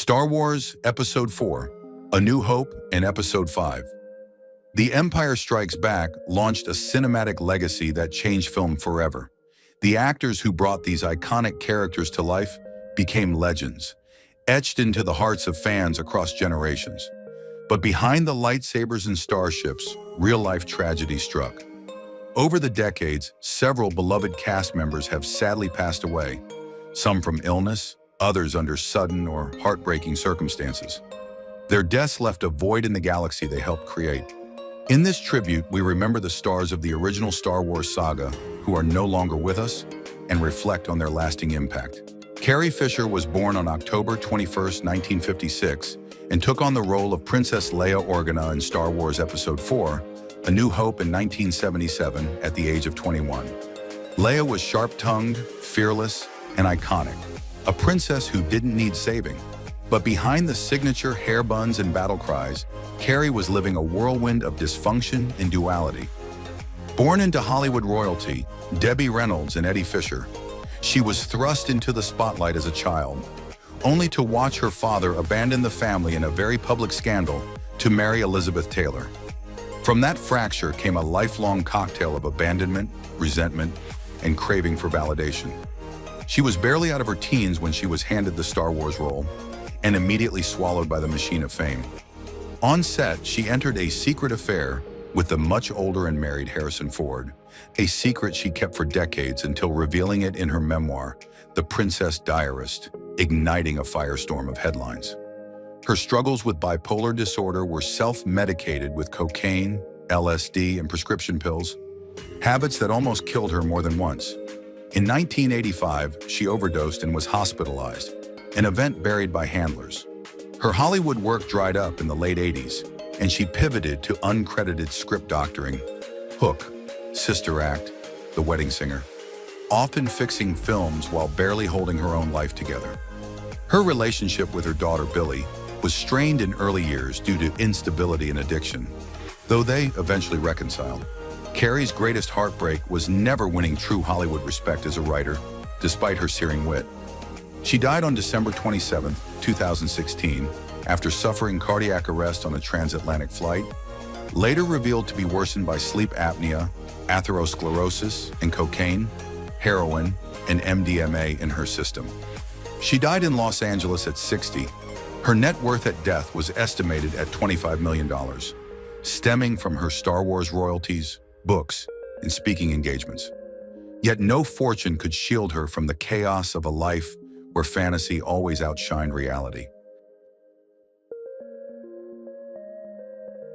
Star Wars Episode 4, A New Hope, and Episode 5. The Empire Strikes Back launched a cinematic legacy that changed film forever. The actors who brought these iconic characters to life became legends, etched into the hearts of fans across generations. But behind the lightsabers and starships, real-life tragedy struck. Over the decades, several beloved cast members have sadly passed away, some from illness, others under sudden or heartbreaking circumstances. Their deaths left a void in the galaxy they helped create. In this tribute, we remember the stars of the original Star Wars saga who are no longer with us and reflect on their lasting impact. Carrie Fisher was born on October 21, 1956, and took on the role of Princess Leia Organa in Star Wars Episode 4, A New Hope in 1977 at the age of 21. Leia was sharp-tongued, fearless, and iconic, a princess who didn't need saving. But behind the signature hair buns and battle cries, Carrie was living a whirlwind of dysfunction and duality. Born into Hollywood royalty, Debbie Reynolds and Eddie Fisher, she was thrust into the spotlight as a child, only to watch her father abandon the family in a very public scandal to marry Elizabeth Taylor. From that fracture came a lifelong cocktail of abandonment, resentment, and craving for validation. She was barely out of her teens when she was handed the Star Wars role, and immediately swallowed by the machine of fame. On set, she entered a secret affair with the much older and married Harrison Ford, a secret she kept for decades until revealing it in her memoir, The Princess Diarist, igniting a firestorm of headlines. Her struggles with bipolar disorder were self-medicated with cocaine, LSD, and prescription pills, habits that almost killed her more than once. In 1985, she overdosed and was hospitalized, an event buried by handlers. Her Hollywood work dried up in the late 80s, and she pivoted to uncredited script doctoring, Hook, Sister Act, The Wedding Singer, often fixing films while barely holding her own life together. Her relationship with her daughter Billy was strained in early years due to instability and addiction, though they eventually reconciled. Carrie's greatest heartbreak was never winning true Hollywood respect as a writer, despite her searing wit. She died on December 27, 2016, after suffering cardiac arrest on a transatlantic flight, later revealed to be worsened by sleep apnea, atherosclerosis, and cocaine, heroin, and MDMA in her system. She died in Los Angeles at 60. Her net worth at death was estimated at $25 million, stemming from her Star Wars royalties, books, and speaking engagements. Yet no fortune could shield her from the chaos of a life where fantasy always outshined reality.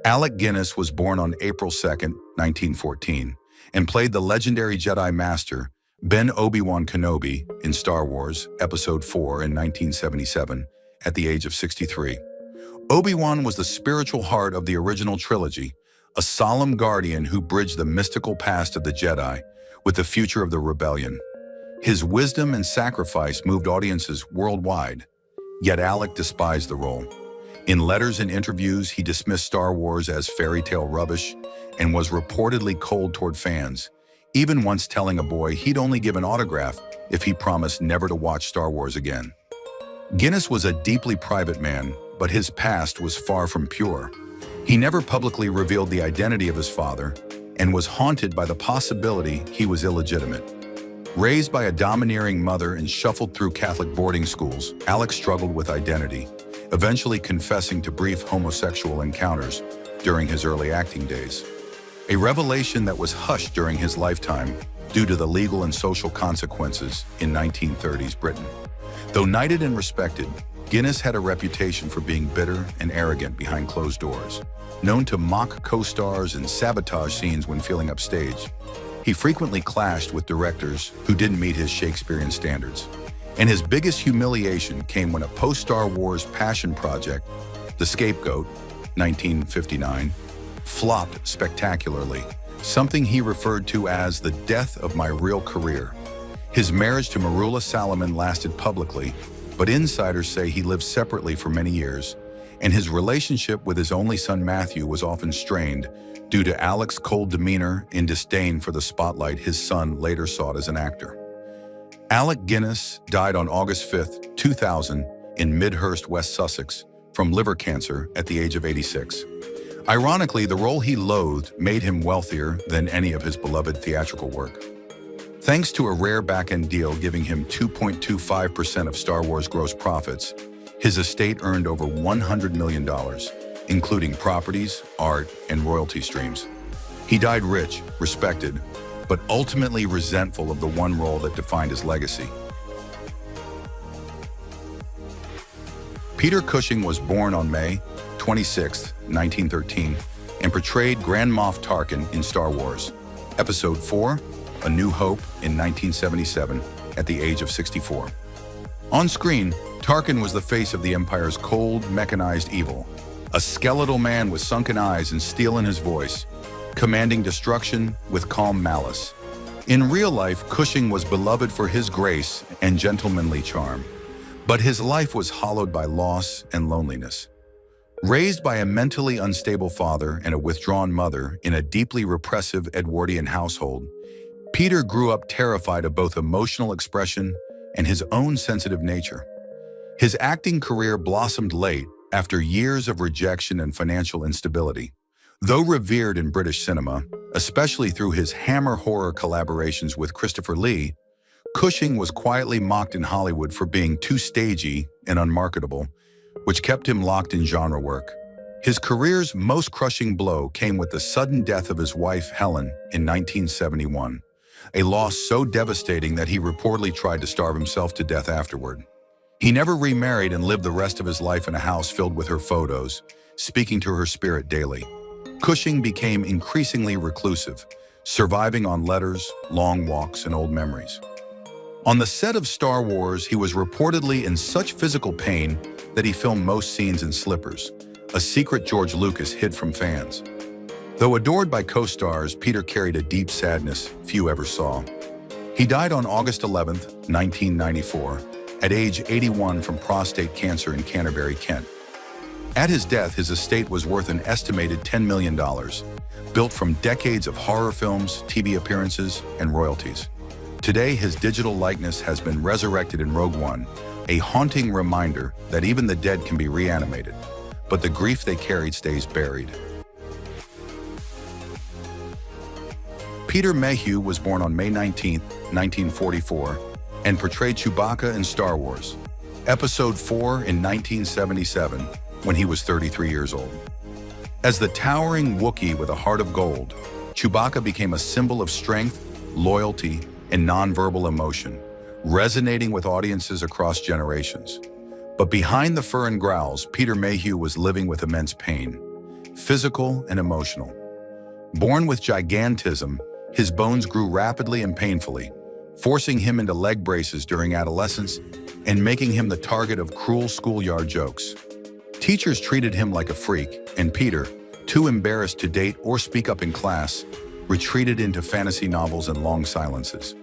Alec Guinness was born on April 2, 1914, and played the legendary Jedi Master Ben Obi-Wan Kenobi in Star Wars Episode 4 in 1977 at the age of 63. Obi-Wan was the spiritual heart of the original trilogy, a solemn guardian who bridged the mystical past of the Jedi with the future of the rebellion. His wisdom and sacrifice moved audiences worldwide, yet Alec despised the role. In letters and interviews, he dismissed Star Wars as fairy tale rubbish and was reportedly cold toward fans, even once telling a boy he'd only give an autograph if he promised never to watch Star Wars again. Guinness was a deeply private man, but his past was far from pure. He never publicly revealed the identity of his father and was haunted by the possibility he was illegitimate. Raised by a domineering mother and shuffled through Catholic boarding schools, Alec struggled with identity, eventually confessing to brief homosexual encounters during his early acting days. A revelation that was hushed during his lifetime due to the legal and social consequences in 1930s Britain. Though knighted and respected, Guinness had a reputation for being bitter and arrogant behind closed doors, known to mock co-stars and sabotage scenes when feeling upstage. He frequently clashed with directors who didn't meet his Shakespearean standards. And his biggest humiliation came when a post-Star Wars passion project, The Scapegoat, 1959, flopped spectacularly, something he referred to as the death of my real career. His marriage to Marula Salomon lasted publicly, but insiders say he lived separately for many years, and his relationship with his only son Matthew was often strained due to Alec's cold demeanor and disdain for the spotlight his son later sought as an actor. Alec Guinness died on August 5, 2000, in Midhurst, West Sussex, from liver cancer at the age of 86. Ironically, the role he loathed made him wealthier than any of his beloved theatrical work. Thanks to a rare back-end deal giving him 2.25% of Star Wars gross profits, his estate earned over $100 million, including properties, art, and royalty streams. He died rich, respected, but ultimately resentful of the one role that defined his legacy. Peter Cushing was born on May 26, 1913, and portrayed Grand Moff Tarkin in Star Wars, Episode 4, A New Hope in 1977, at the age of 64. On screen, Tarkin was the face of the Empire's cold, mechanized evil, a skeletal man with sunken eyes and steel in his voice, commanding destruction with calm malice. In real life, Cushing was beloved for his grace and gentlemanly charm, but his life was hollowed by loss and loneliness. Raised by a mentally unstable father and a withdrawn mother in a deeply repressive Edwardian household, Peter grew up terrified of both emotional expression and his own sensitive nature. His acting career blossomed late after years of rejection and financial instability. Though revered in British cinema, especially through his Hammer horror collaborations with Christopher Lee, Cushing was quietly mocked in Hollywood for being too stagey and unmarketable, which kept him locked in genre work. His career's most crushing blow came with the sudden death of his wife, Helen, in 1971, a loss so devastating that he reportedly tried to starve himself to death afterward. He never remarried and lived the rest of his life in a house filled with her photos, speaking to her spirit daily. Cushing became increasingly reclusive, surviving on letters, long walks, and old memories. On the set of Star Wars, he was reportedly in such physical pain that he filmed most scenes in slippers, a secret George Lucas hid from fans. Though adored by co-stars, Peter carried a deep sadness few ever saw. He died on August 11, 1994, at age 81 from prostate cancer in Canterbury, Kent. At his death, his estate was worth an estimated $10 million, built from decades of horror films, TV appearances, and royalties. Today, his digital likeness has been resurrected in Rogue One, a haunting reminder that even the dead can be reanimated, but the grief they carried stays buried. Peter Mayhew was born on May 19, 1944, and portrayed Chewbacca in Star Wars, Episode 4 in 1977, when he was 33 years old. As the towering Wookiee with a heart of gold, Chewbacca became a symbol of strength, loyalty, and nonverbal emotion, resonating with audiences across generations. But behind the fur and growls, Peter Mayhew was living with immense pain, physical and emotional. Born with gigantism, his bones grew rapidly and painfully, forcing him into leg braces during adolescence and making him the target of cruel schoolyard jokes. Teachers treated him like a freak, and Peter, too embarrassed to date or speak up in class, retreated into fantasy novels and long silences.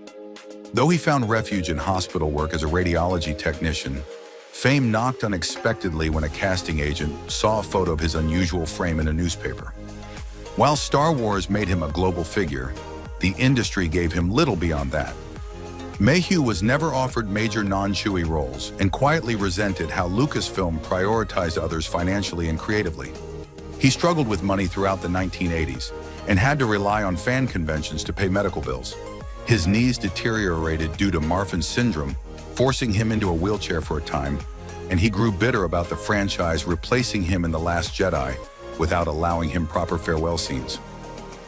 Though he found refuge in hospital work as a radiology technician, fame knocked unexpectedly when a casting agent saw a photo of his unusual frame in a newspaper. While Star Wars made him a global figure, the industry gave him little beyond that. Mayhew was never offered major non-Chewie roles and quietly resented how Lucasfilm prioritized others financially and creatively. He struggled with money throughout the 1980s and had to rely on fan conventions to pay medical bills. His knees deteriorated due to Marfan's syndrome, forcing him into a wheelchair for a time, and he grew bitter about the franchise replacing him in The Last Jedi without allowing him proper farewell scenes.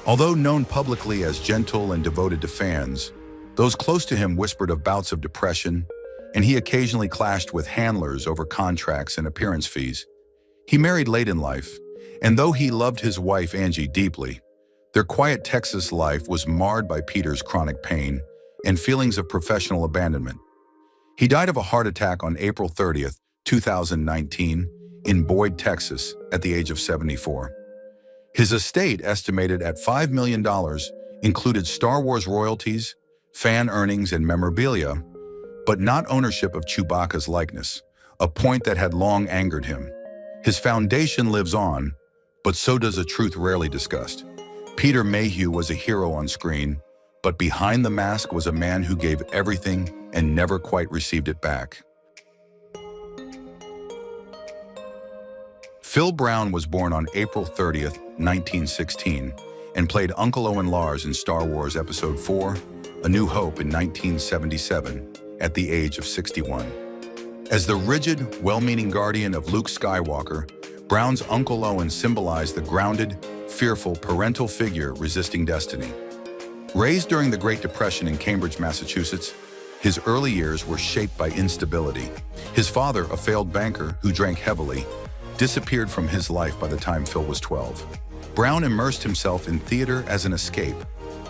Although known publicly as gentle and devoted to fans, those close to him whispered of bouts of depression, and he occasionally clashed with handlers over contracts and appearance fees. He married late in life, and though he loved his wife Angie deeply, their quiet Texas life was marred by Peter's chronic pain and feelings of professional abandonment. He died of a heart attack on April 30, 2019, in Boyd, Texas, at the age of 74. His estate, estimated at $5 million, included Star Wars royalties, fan earnings, and memorabilia, but not ownership of Chewbacca's likeness, a point that had long angered him. His foundation lives on, but so does a truth rarely discussed. Peter Mayhew was a hero on screen, but behind the mask was a man who gave everything and never quite received it back. Phil Brown was born on April 30th, 1916, and played Uncle Owen Lars in Star Wars Episode 4, A New Hope in 1977, at the age of 61. As the rigid, well-meaning guardian of Luke Skywalker, Brown's Uncle Owen symbolized the grounded, fearful parental figure resisting destiny. Raised during the Great Depression in Cambridge, Massachusetts, his early years were shaped by instability. His father, a failed banker who drank heavily, disappeared from his life by the time Phil was 12. Brown immersed himself in theater as an escape,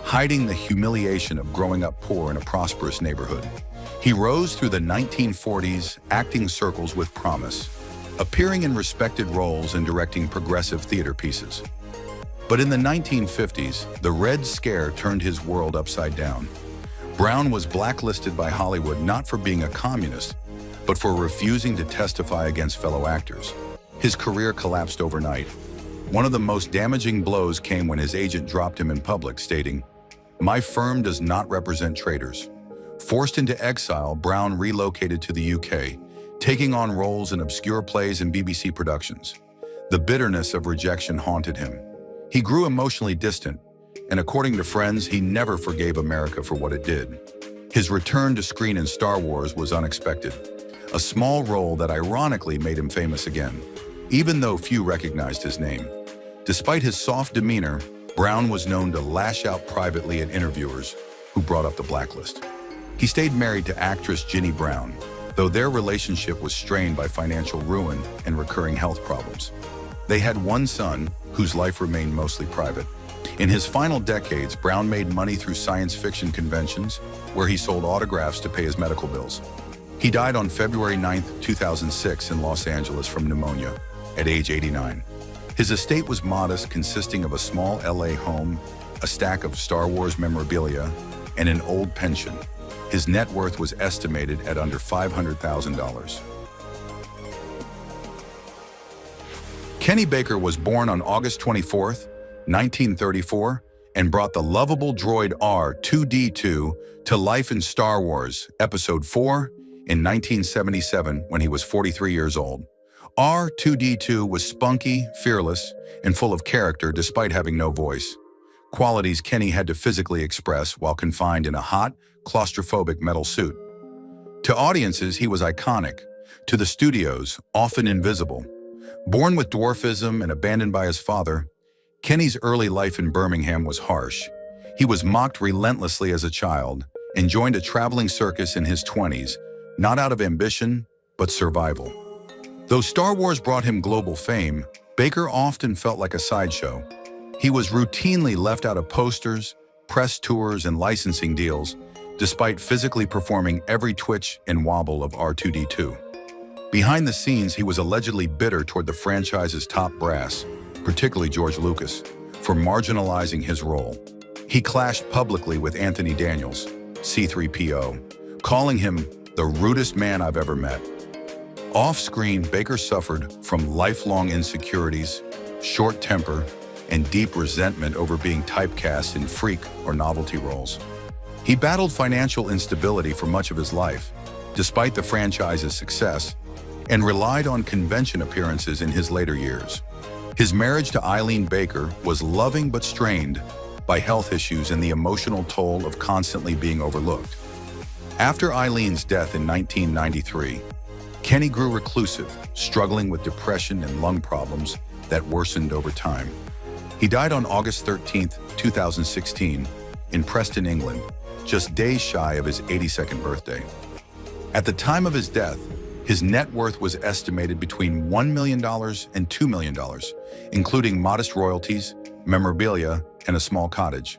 hiding the humiliation of growing up poor in a prosperous neighborhood. He rose through the 1940s acting circles with promise, appearing in respected roles and directing progressive theater pieces. But in the 1950s, the Red Scare turned his world upside down. Brown was blacklisted by Hollywood not for being a communist, but for refusing to testify against fellow actors. His career collapsed overnight. One of the most damaging blows came when his agent dropped him in public, stating, "My firm does not represent traitors." Forced into exile, Brown relocated to the UK, taking on roles in obscure plays and BBC productions. The bitterness of rejection haunted him. He grew emotionally distant, and according to friends, he never forgave America for what it did. His return to screen in Star Wars was unexpected, a small role that ironically made him famous again, even though few recognized his name. Despite his soft demeanor, Brown was known to lash out privately at interviewers who brought up the blacklist. He stayed married to actress Ginny Brown, though their relationship was strained by financial ruin and recurring health problems. They had one son, whose life remained mostly private. In his final decades, Brown made money through science fiction conventions, where he sold autographs to pay his medical bills. He died on February 9, 2006 in Los Angeles from pneumonia, at age 89. His estate was modest, consisting of a small LA home, a stack of Star Wars memorabilia, and an old pension. His net worth was estimated at under $500,000. Kenny Baker was born on August 24, 1934, and brought the lovable droid R2-D2 to life in Star Wars Episode 4 in 1977 when he was 43 years old. R2-D2 was spunky, fearless, and full of character despite having no voice, qualities Kenny had to physically express while confined in a hot, claustrophobic metal suit. To audiences, he was iconic. To the studios, often invisible. Born with dwarfism and abandoned by his father, Kenny's early life in Birmingham was harsh. He was mocked relentlessly as a child and joined a traveling circus in his 20s, not out of ambition, but survival. Though Star Wars brought him global fame, Baker often felt like a sideshow. He was routinely left out of posters, press tours, and licensing deals, despite physically performing every twitch and wobble of R2-D2. Behind the scenes, he was allegedly bitter toward the franchise's top brass, particularly George Lucas, for marginalizing his role. He clashed publicly with Anthony Daniels, C-3PO, calling him the rudest man I've ever met. Off-screen, Baker suffered from lifelong insecurities, short temper, and deep resentment over being typecast in freak or novelty roles. He battled financial instability for much of his life, despite the franchise's success, and relied on convention appearances in his later years. His marriage to Eileen Baker was loving but strained by health issues and the emotional toll of constantly being overlooked. After Eileen's death in 1993, Kenny grew reclusive, struggling with depression and lung problems that worsened over time. He died on August 13, 2016, in Preston, England, just days shy of his 82nd birthday. At the time of his death, his net worth was estimated between $1 million and $2 million, including modest royalties, memorabilia, and a small cottage.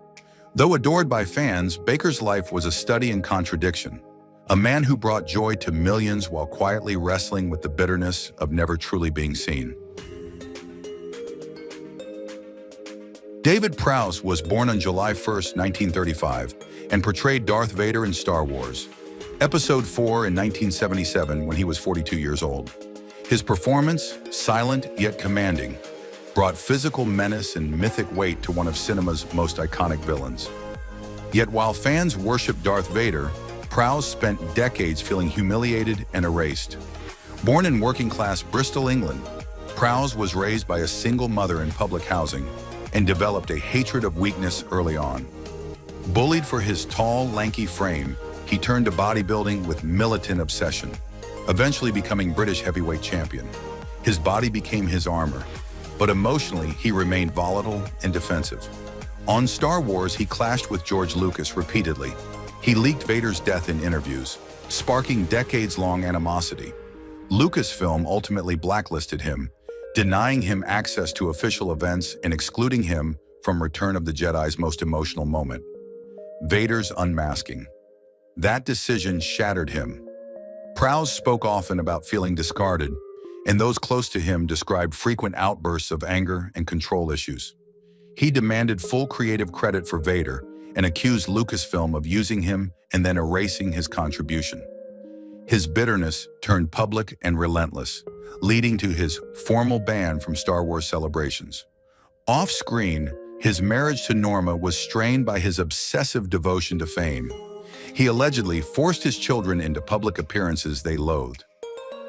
Though adored by fans, Baker's life was a study in contradiction. A man who brought joy to millions while quietly wrestling with the bitterness of never truly being seen. David Prowse was born on July 1, 1935, and portrayed Darth Vader in Star Wars Episode 4 in 1977 when he was 42 years old. His performance, silent yet commanding, brought physical menace and mythic weight to one of cinema's most iconic villains. Yet while fans worshiped Darth Vader, Prowse spent decades feeling humiliated and erased. Born in working-class Bristol, England, Prowse was raised by a single mother in public housing and developed a hatred of weakness early on. Bullied for his tall, lanky frame, he turned to bodybuilding with militant obsession, eventually becoming British heavyweight champion. His body became his armor, but emotionally he remained volatile and defensive. On Star Wars, he clashed with George Lucas repeatedly. He leaked Vader's death in interviews, sparking decades-long animosity. Lucasfilm ultimately blacklisted him, denying him access to official events and excluding him from Return of the Jedi's most emotional moment, Vader's unmasking. That decision shattered him. Prowse spoke often about feeling discarded, and those close to him described frequent outbursts of anger and control issues. He demanded full creative credit for Vader and accused Lucasfilm of using him and then erasing his contribution. His bitterness turned public and relentless, leading to his formal ban from Star Wars celebrations. Off-screen, his marriage to Norma was strained by his obsessive devotion to fame. He allegedly forced his children into public appearances they loathed.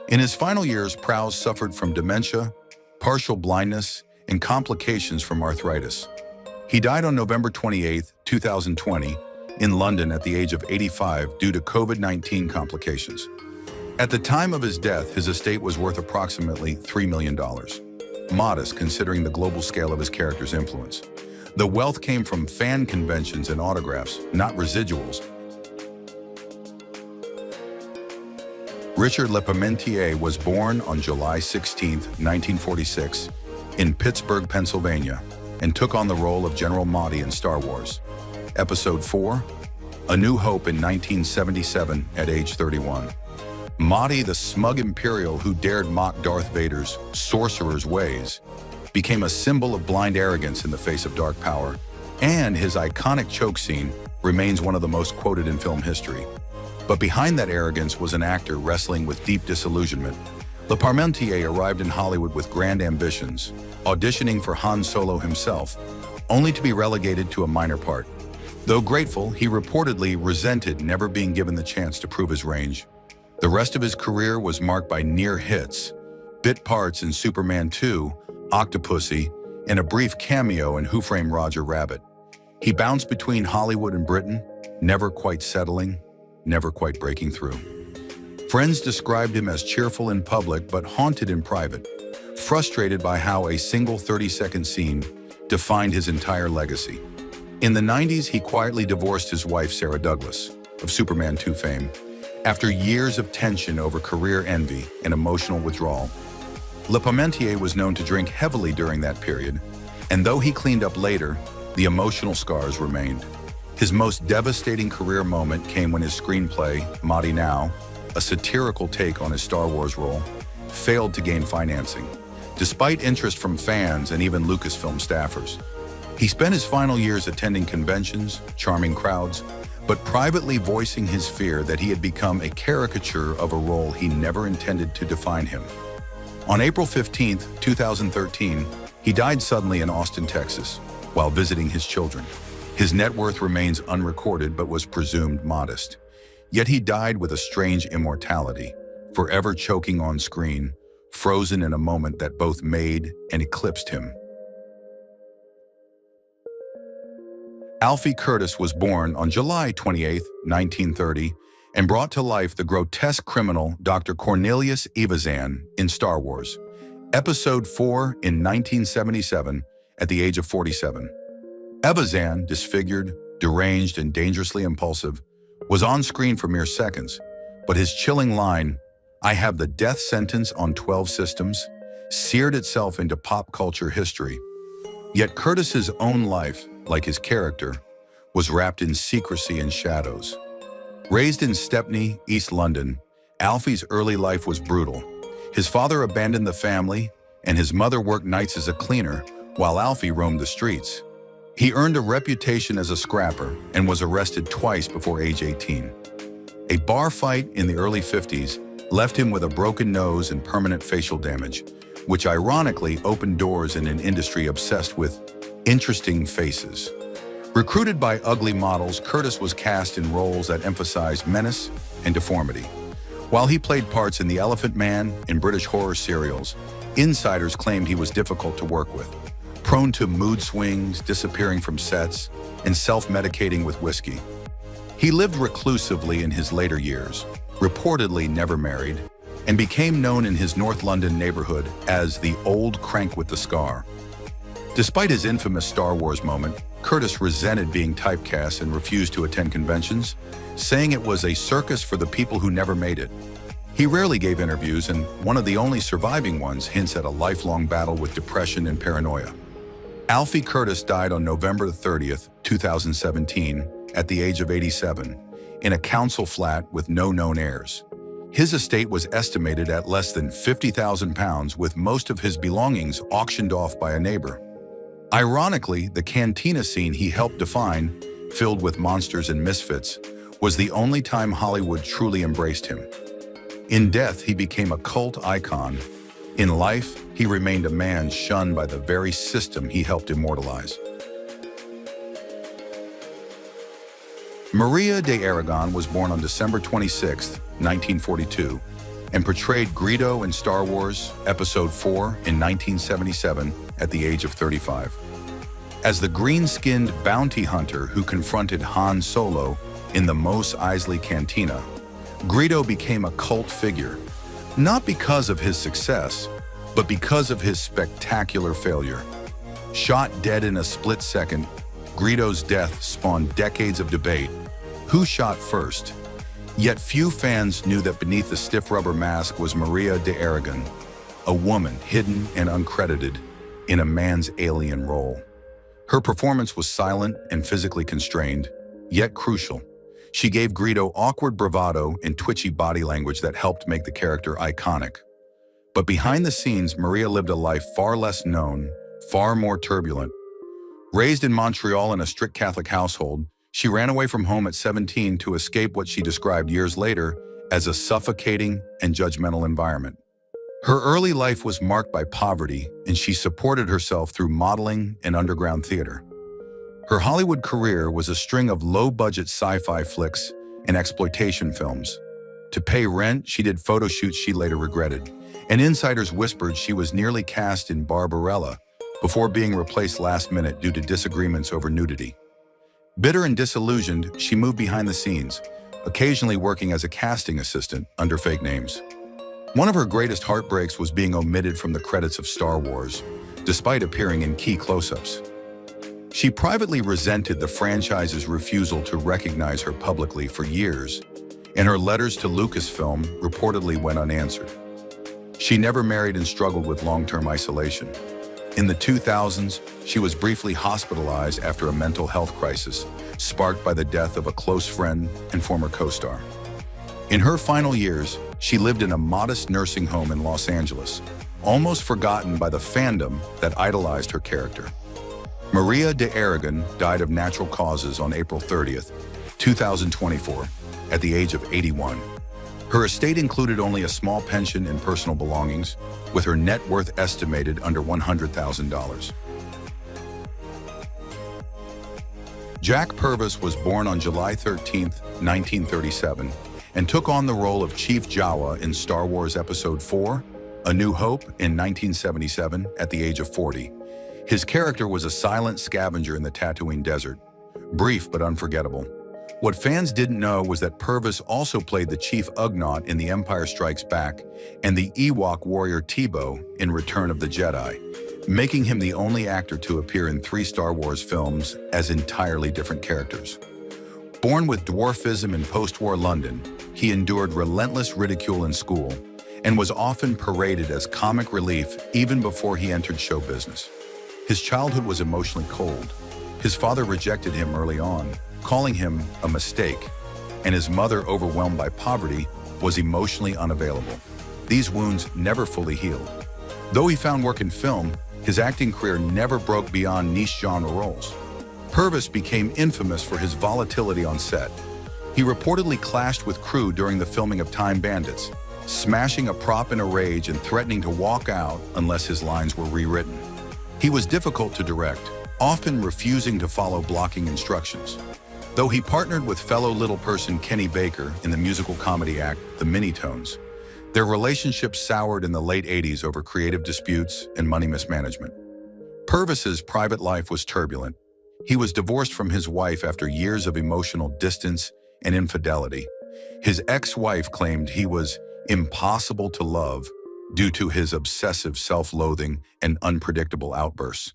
In his final years, Prowse suffered from dementia, partial blindness, and complications from arthritis. He died on November 28, 2020, in London at the age of 85 due to COVID-19 complications. At the time of his death, his estate was worth approximately $3 million. Modest considering the global scale of his character's influence. The wealth came from fan conventions and autographs, not residuals. Richard Lepard was born on July 16, 1946, in Pittsburgh, Pennsylvania, and took on the role of General Motti in Star Wars. Episode 4, A New Hope in 1977 at age 31. Motti, the smug Imperial who dared mock Darth Vader's sorcerer's ways, became a symbol of blind arrogance in the face of dark power, and his iconic choke scene remains one of the most quoted in film history. But behind that arrogance was an actor wrestling with deep disillusionment. Lepard arrived in Hollywood with grand ambitions, auditioning for Han Solo himself, only to be relegated to a minor part. Though grateful, he reportedly resented never being given the chance to prove his range. The rest of his career was marked by near hits, bit parts in Superman 2, Octopussy, and a brief cameo in Who Framed Roger Rabbit. He bounced between Hollywood and Britain, never quite settling, never quite breaking through. Friends described him as cheerful in public but haunted in private, frustrated by how a single 30-second scene defined his entire legacy. In the 90s, he quietly divorced his wife, Sarah Douglas, of Superman 2 fame, after years of tension over career envy and emotional withdrawal. Lepard was known to drink heavily during that period, and though he cleaned up later, the emotional scars remained. His most devastating career moment came when his screenplay, Motti Now, a satirical take on his Star Wars role, failed to gain financing, despite interest from fans and even Lucasfilm staffers. He spent his final years attending conventions, charming crowds, but privately voicing his fear that he had become a caricature of a role he never intended to define him. On April 15, 2013, he died suddenly in Austin, Texas, while visiting his children. His net worth remains unrecorded but was presumed modest. Yet he died with a strange immortality, forever choking on screen, frozen in a moment that both made and eclipsed him. Alfie Curtis was born on July 28, 1930, and brought to life the grotesque criminal Dr. Cornelius Evazan in Star Wars, Episode 4 in 1977 at the age of 47. Evazan, disfigured, deranged, and dangerously impulsive, was on screen for mere seconds, but his chilling line, "I have the death sentence on 12 systems," seared itself into pop culture history. Yet Curtis's own life, like his character, was wrapped in secrecy and shadows. Raised in Stepney, East London, Alfie's early life was brutal. His father abandoned the family, and his mother worked nights as a cleaner, while Alfie roamed the streets. He earned a reputation as a scrapper and was arrested twice before age 18. A bar fight in the early 50s left him with a broken nose and permanent facial damage, which ironically opened doors in an industry obsessed with interesting faces. Recruited by ugly models, Curtis was cast in roles that emphasized menace and deformity. While he played parts in The Elephant Man and British horror serials, Insiders claimed he was difficult to work with, prone to mood swings, disappearing from sets, and self-medicating with whiskey. He lived reclusively in his later years, reportedly never married, and became known in his North London neighborhood as the Old Crank with the Scar. Despite his infamous Star Wars moment, Curtis resented being typecast and refused to attend conventions, saying it was a circus for the people who never made it. He rarely gave interviews, and one of the only surviving ones hints at a lifelong battle with depression and paranoia. Alfie Curtis died on November 30th, 2017, at the age of 87, in a council flat with no known heirs. His estate was estimated at less than £50,000, with most of his belongings auctioned off by a neighbor. Ironically, the cantina scene he helped define, filled with monsters and misfits, was the only time Hollywood truly embraced him. In death, he became a cult icon. In life, he remained a man shunned by the very system he helped immortalize. Maria de Aragon was born on December 26, 1942, and portrayed Greedo in Star Wars Episode 4 in 1977 at the age of 35. As the green-skinned bounty hunter who confronted Han Solo in the Mos Eisley Cantina, Greedo became a cult figure, not because of his success, but because of his spectacular failure. Shot dead in a split second, Greedo's death spawned decades of debate. Who shot first? Yet few fans knew that beneath the stiff rubber mask was Maria de Aragon, a woman hidden and uncredited in a man's alien role. Her performance was silent and physically constrained, yet crucial. She gave Greedo awkward bravado and twitchy body language that helped make the character iconic. But behind the scenes, Maria lived a life far less known, far more turbulent. Raised in Montreal in a strict Catholic household, she ran away from home at 17 to escape what she described years later as a suffocating and judgmental environment. Her early life was marked by poverty, and she supported herself through modeling and underground theater. Her Hollywood career was a string of low-budget sci-fi flicks and exploitation films. To pay rent, she did photo shoots she later regretted, and insiders whispered she was nearly cast in Barbarella before being replaced last minute due to disagreements over nudity. Bitter and disillusioned, she moved behind the scenes, occasionally working as a casting assistant under fake names. One of her greatest heartbreaks was being omitted from the credits of Star Wars, despite appearing in key close-ups. She privately resented the franchise's refusal to recognize her publicly for years, and her letters to Lucasfilm reportedly went unanswered. She never married and struggled with long-term isolation. In the 2000s, she was briefly hospitalized after a mental health crisis, sparked by the death of a close friend and former co-star. In her final years, she lived in a modest nursing home in Los Angeles, almost forgotten by the fandom that idolized her character. Maria de Aragon died of natural causes on April 30th, 2024, at the age of 81. Her estate included only a small pension and personal belongings, with her net worth estimated under $100,000. Jack Pervvis was born on July 13, 1937, and took on the role of Chief Jawa in Star Wars Episode 4, A New Hope, in 1977 at the age of 40. His character was a silent scavenger in the Tatooine desert, brief but unforgettable. What fans didn't know was that Pervvis also played the Chief Ugnaught in The Empire Strikes Back and the Ewok warrior Teebo in Return of the Jedi, making him the only actor to appear in 3 Star Wars films as entirely different characters. Born with dwarfism in post-war London, he endured relentless ridicule in school and was often paraded as comic relief even before he entered show business. His childhood was emotionally cold. His father rejected him early on, calling him a mistake, and his mother, overwhelmed by poverty, was emotionally unavailable. These wounds never fully healed. Though he found work in film, his acting career never broke beyond niche genre roles. Pervvis became infamous for his volatility on set. He reportedly clashed with crew during the filming of Time Bandits, smashing a prop in a rage and threatening to walk out unless his lines were rewritten. He was difficult to direct, often refusing to follow blocking instructions. Though he partnered with fellow little person Kenny Baker in the musical comedy act The Minitones, Their relationship soured in the late 80s over creative disputes and money mismanagement. Pervvis's private life was turbulent. He was divorced from his wife after years of emotional distance and infidelity. His ex-wife claimed he was impossible to love due to his obsessive self-loathing and unpredictable outbursts.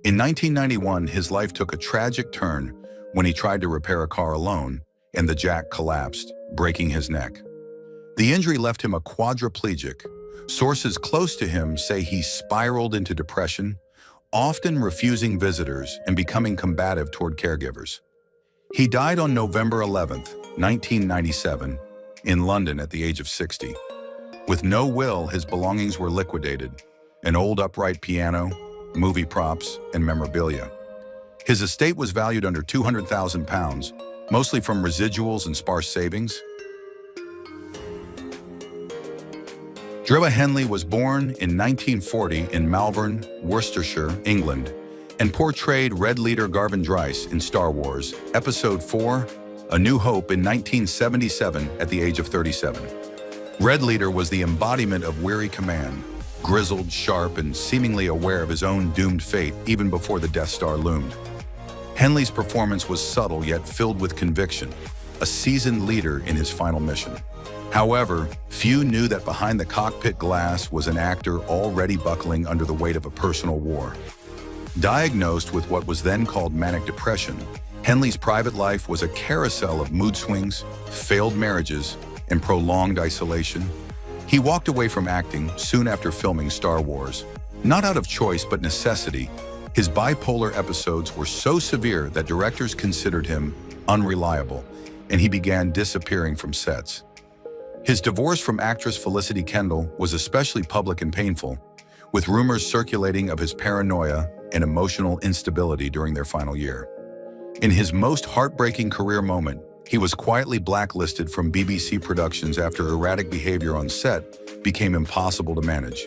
In 1991, his life took a tragic turn when he tried to repair a car alone, and the jack collapsed, breaking his neck. The injury left him a quadriplegic. Sources close to him say he spiraled into depression, often refusing visitors and becoming combative toward caregivers. He died on November 11, 1997, in London at the age of 60. With no will, his belongings were liquidated: an old upright piano, movie props, and memorabilia. His estate was valued under £200,000, mostly from residuals and sparse savings. Draakh Henley was born in 1940 in Malvern, Worcestershire, England, and portrayed Red Leader Garvin Dryce in Star Wars Episode 4, A New Hope in 1977 at the age of 37. Red Leader was the embodiment of weary command, grizzled, sharp, and seemingly aware of his own doomed fate even before the Death Star loomed. Henley's performance was subtle yet filled with conviction, a seasoned leader in his final mission. However, few knew that behind the cockpit glass was an actor already buckling under the weight of a personal war. Diagnosed with what was then called manic depression, Henley's private life was a carousel of mood swings, failed marriages, and prolonged isolation. He walked away from acting soon after filming Star Wars, not out of choice but necessity. His bipolar episodes were so severe that directors considered him unreliable, and he began disappearing from sets. His divorce from actress Felicity Kendall was especially public and painful, with rumors circulating of his paranoia and emotional instability during their final year. In his most heartbreaking career moment, he was quietly blacklisted from BBC productions after erratic behavior on set became impossible to manage.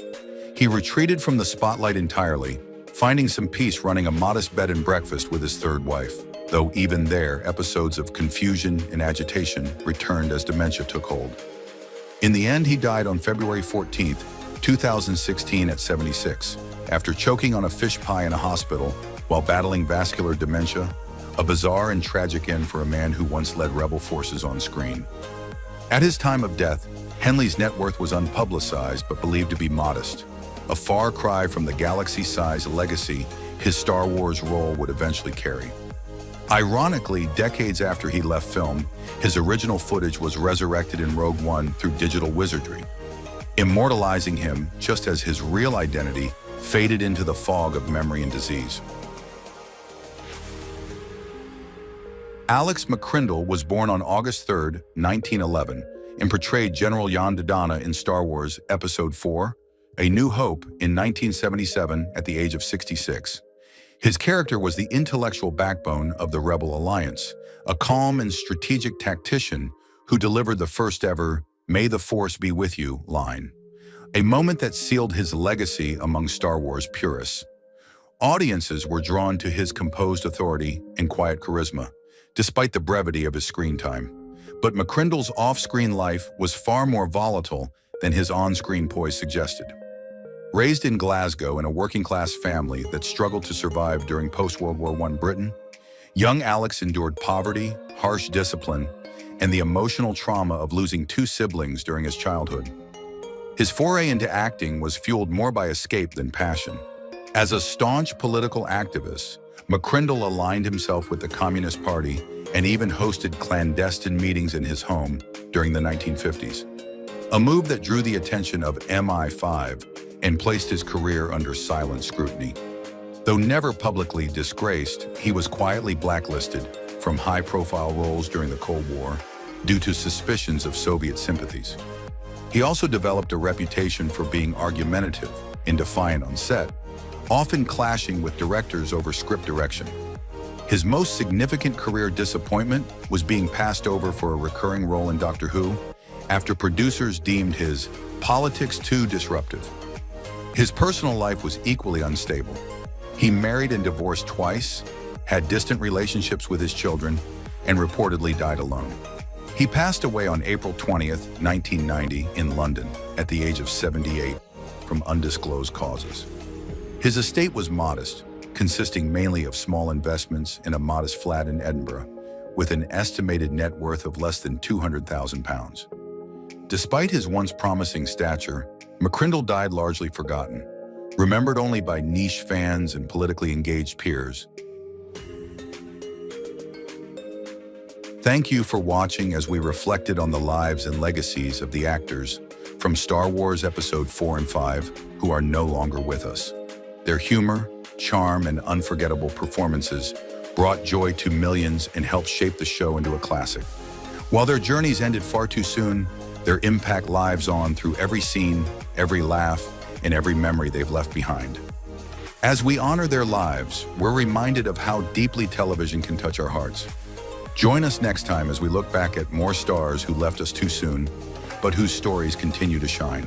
He retreated from the spotlight entirely, finding some peace running a modest bed and breakfast with his third wife, though even there, episodes of confusion and agitation returned as dementia took hold. In the end, he died on February 14, 2016 at 76, after choking on a fish pie in a hospital while battling vascular dementia, a bizarre and tragic end for a man who once led rebel forces on screen. At his time of death, Henley's net worth was unpublicized but believed to be modest, a far cry from the galaxy-sized legacy his Star Wars role would eventually carry. Ironically, decades after he left film, his original footage was resurrected in Rogue One through digital wizardry, immortalizing him just as his real identity faded into the fog of memory and disease. Alex McCrindle was born on August 3, 1911, and portrayed General Jan Dodonna in Star Wars Episode 4, A New Hope in 1977 at the age of 66. His character was the intellectual backbone of the Rebel Alliance, a calm and strategic tactician who delivered the first ever "May the Force be with you" line, a moment that sealed his legacy among Star Wars purists. Audiences were drawn to his composed authority and quiet charisma, despite the brevity of his screen time. But McCrindle's off-screen life was far more volatile than his on-screen poise suggested. Raised in Glasgow in a working-class family that struggled to survive during post-World War I Britain, young Alex endured poverty, harsh discipline, and the emotional trauma of losing two siblings during his childhood. His foray into acting was fueled more by escape than passion. As a staunch political activist, McCrindle aligned himself with the Communist Party and even hosted clandestine meetings in his home during the 1950s, a move that drew the attention of MI5 and placed his career under silent scrutiny. Though never publicly disgraced, he was quietly blacklisted from high-profile roles during the Cold War due to suspicions of Soviet sympathies. He also developed a reputation for being argumentative and defiant on set, often clashing with directors over script direction. His most significant career disappointment was being passed over for a recurring role in Doctor Who after producers deemed his politics too disruptive. His personal life was equally unstable. He married and divorced twice, had distant relationships with his children, and reportedly died alone. He passed away on April 20th, 1990, in London, at the age of 78, from undisclosed causes. His estate was modest, consisting mainly of small investments in a modest flat in Edinburgh, with an estimated net worth of less than £200,000. Despite his once promising stature, McCrindle died largely forgotten, remembered only by niche fans and politically engaged peers. Thank you for watching as we reflected on the lives and legacies of the actors from Star Wars Episode 4 and 5 who are no longer with us. Their humor, charm, and unforgettable performances brought joy to millions and helped shape the show into a classic. While their journeys ended far too soon, their impact lives on through every scene, every laugh, and every memory they've left behind. As we honor their lives, we're reminded of how deeply television can touch our hearts. Join us next time as we look back at more stars who left us too soon, but whose stories continue to shine.